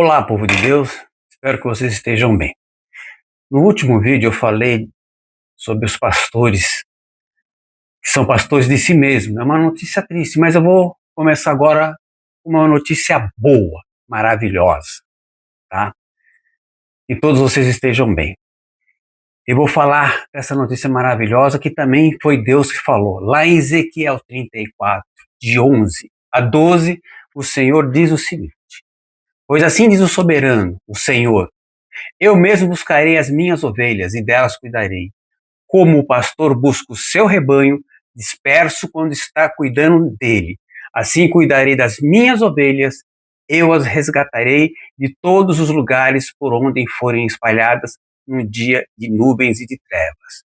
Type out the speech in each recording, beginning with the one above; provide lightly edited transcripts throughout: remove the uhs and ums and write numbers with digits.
Olá, povo de Deus, espero que vocês estejam bem. No último vídeo eu falei sobre os pastores, que são pastores de si mesmos. É uma notícia triste, mas eu vou começar agora com uma notícia boa, maravilhosa, tá? Que todos vocês estejam bem. Eu vou falar dessa notícia maravilhosa que também foi Deus que falou. Lá em Ezequiel 34, de 11 a 12, o Senhor diz o seguinte: pois assim diz o soberano, o Senhor: eu mesmo buscarei as minhas ovelhas e delas cuidarei. Como o pastor busca o seu rebanho, disperso quando está cuidando dele. Assim cuidarei das minhas ovelhas, eu as resgatarei de todos os lugares por onde forem espalhadas no dia de nuvens e de trevas.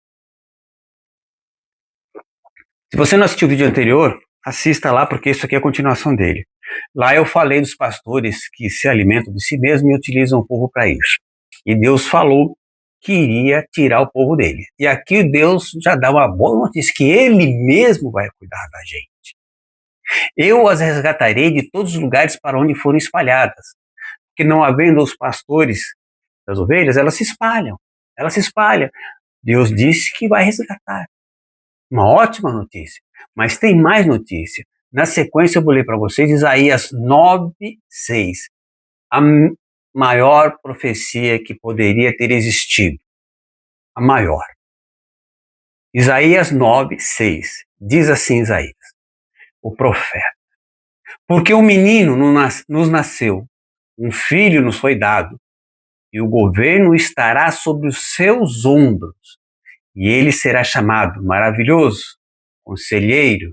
Se você não assistiu o vídeo anterior, assista lá, porque isso aqui é a continuação dele. Lá eu falei dos pastores que se alimentam de si mesmos e utilizam o povo para isso. E Deus falou que iria tirar o povo dele. E aqui Deus já dá uma boa notícia, que Ele mesmo vai cuidar da gente. Eu as resgatarei de todos os lugares para onde forem espalhadas. Porque não havendo os pastores das ovelhas, elas se espalham. Elas se espalham. Deus disse que vai resgatar. Uma ótima notícia. Mas tem mais notícia. Na sequência eu vou ler para vocês Isaías 9:6. A maior profecia que poderia ter existido. A maior. Isaías 9:6. Diz assim Isaías, o profeta: porque um menino nos nasceu, um filho nos foi dado, e o governo estará sobre os seus ombros, e ele será chamado Maravilhoso, Conselheiro,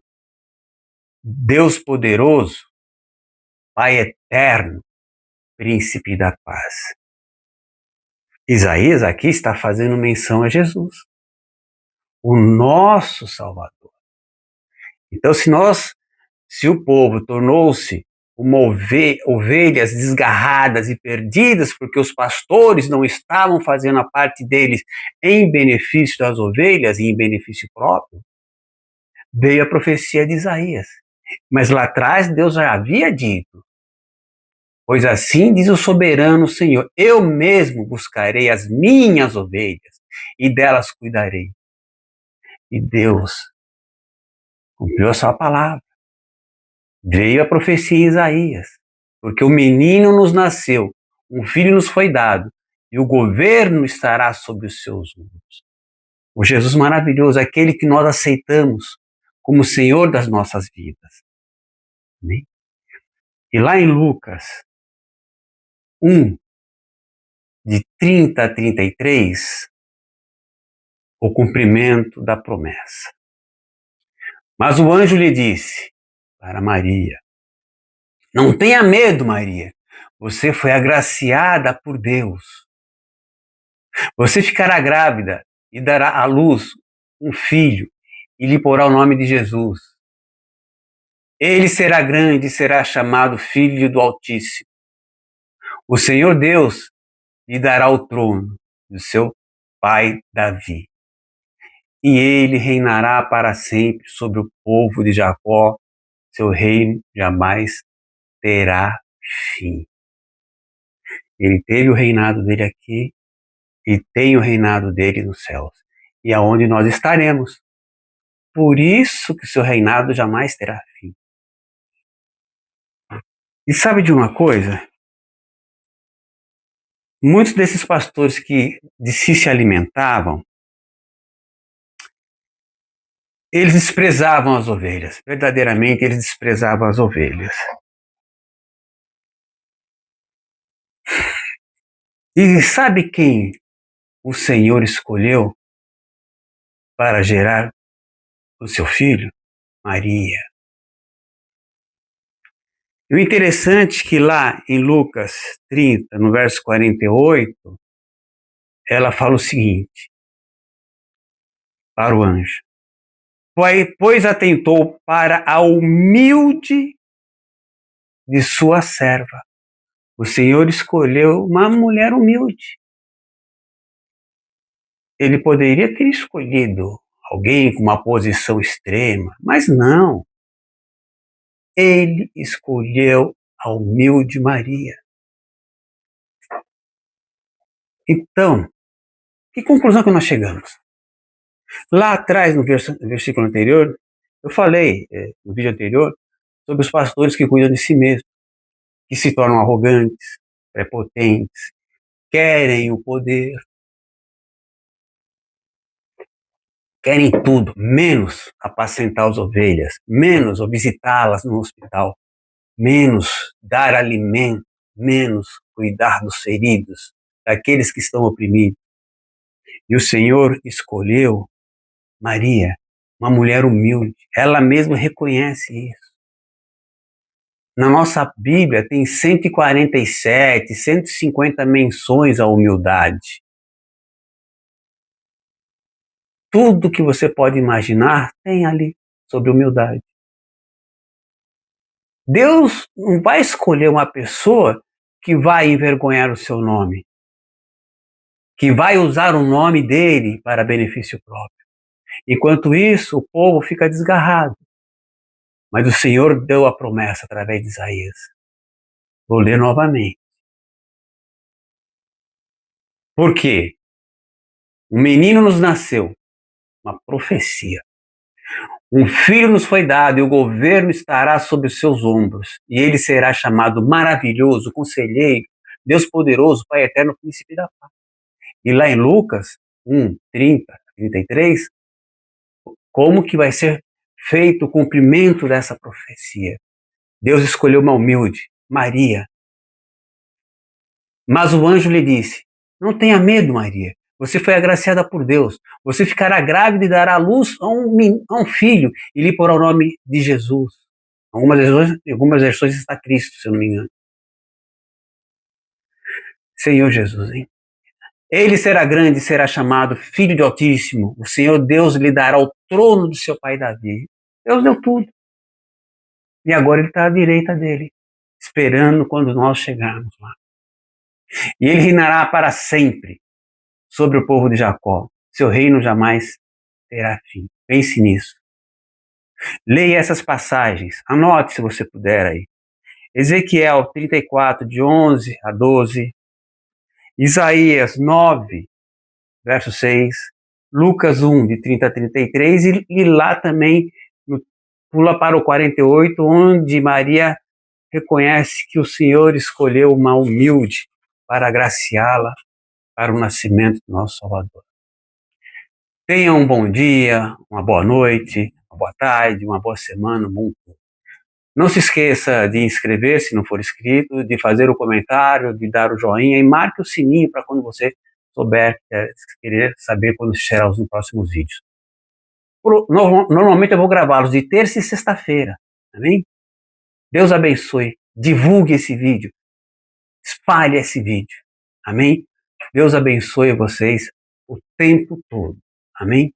Deus Poderoso, Pai Eterno, Príncipe da Paz. Isaías aqui está fazendo menção a Jesus, o nosso Salvador. Então, se o povo tornou-se uma ovelhas desgarradas e perdidas, porque os pastores não estavam fazendo a parte deles em benefício das ovelhas e em benefício próprio, veio a profecia de Isaías. Mas lá atrás Deus já havia dito: pois assim diz o soberano Senhor, eu mesmo buscarei as minhas ovelhas e delas cuidarei. E Deus cumpriu a sua palavra. Veio a profecia em Isaías, porque o menino nos nasceu, um filho nos foi dado, e o governo estará sobre os seus ombros. O Jesus maravilhoso, aquele que nós aceitamos como Senhor das nossas vidas. Amém? E lá em Lucas 1, de 30 a 33, o cumprimento da promessa. Mas o anjo lhe disse para Maria: não tenha medo, Maria, você foi agraciada por Deus. Você ficará grávida e dará à luz um filho e lhe porá o nome de Jesus. Ele será grande e será chamado Filho do Altíssimo. O Senhor Deus lhe dará o trono do seu pai Davi. E ele reinará para sempre sobre o povo de Jacó. Seu reino jamais terá fim. Ele teve o reinado dele aqui e tem o reinado dele nos céus. E aonde nós estaremos. Por isso que o seu reinado jamais terá fim. E sabe de uma coisa? Muitos desses pastores que de si se alimentavam, eles desprezavam as ovelhas. Verdadeiramente, eles desprezavam as ovelhas. E sabe quem o Senhor escolheu para gerar o seu filho? Maria. E o interessante é que lá em Lucas 30, no verso 48, ela fala o seguinte para o anjo: pois atentou para a humilde de sua serva. O Senhor escolheu uma mulher humilde. Ele poderia ter escolhido alguém com uma posição extrema, mas não. Ele escolheu a humilde Maria. Então, que conclusão que nós chegamos? Lá atrás, no versículo anterior, eu falei, no vídeo anterior, sobre os pastores que cuidam de si mesmos, que se tornam arrogantes, prepotentes, querem o poder, querem tudo, menos apacentar as ovelhas, menos visitá-las no hospital, menos dar alimento, menos cuidar dos feridos, daqueles que estão oprimidos. E o Senhor escolheu Maria, uma mulher humilde. Ela mesma reconhece isso. Na nossa Bíblia tem 147, 150 menções à humildade. Tudo que você pode imaginar tem ali sobre humildade. Deus não vai escolher uma pessoa que vai envergonhar o seu nome, que vai usar o nome dele para benefício próprio. Enquanto isso, o povo fica desgarrado. Mas o Senhor deu a promessa através de Isaías. Vou ler novamente. Por quê? Um menino nos nasceu, uma profecia. Um filho nos foi dado e o governo estará sobre os seus ombros. E ele será chamado maravilhoso, conselheiro, Deus poderoso, Pai eterno, príncipe da paz. E lá em Lucas 1, 30, 33, como que vai ser feito o cumprimento dessa profecia? Deus escolheu uma humilde, Maria. Mas o anjo lhe disse: não tenha medo, Maria. Você foi agraciada por Deus. Você ficará grávida e dará à luz a um filho e lhe porá o nome de Jesus. Algumas versões está Cristo, se eu não me engano. Senhor Jesus, hein? Ele será grande e será chamado Filho de Altíssimo. O Senhor Deus lhe dará o trono do seu pai Davi. Deus deu tudo. E agora ele está à direita dele, esperando quando nós chegarmos lá. E ele reinará para sempre sobre o povo de Jacó. Seu reino jamais terá fim. Pense nisso. Leia essas passagens. Anote se você puder aí. Ezequiel 34, de 11 a 12. Isaías 9, verso 6. Lucas 1, de 30 a 33. E lá também, pula para o 48, onde Maria reconhece que o Senhor escolheu uma humilde para agraciá-la para o nascimento do nosso Salvador. Tenha um bom dia, uma boa noite, uma boa tarde, uma boa semana, um bom dia. Não se esqueça de inscrever, se não for inscrito, de fazer o comentário, de dar o joinha e marque o sininho para quando você souber, querer saber quando será os próximos vídeos. Normalmente eu vou gravá-los de terça e sexta-feira, amém? Deus abençoe, divulgue esse vídeo, espalhe esse vídeo, amém? Deus abençoe vocês o tempo todo, amém?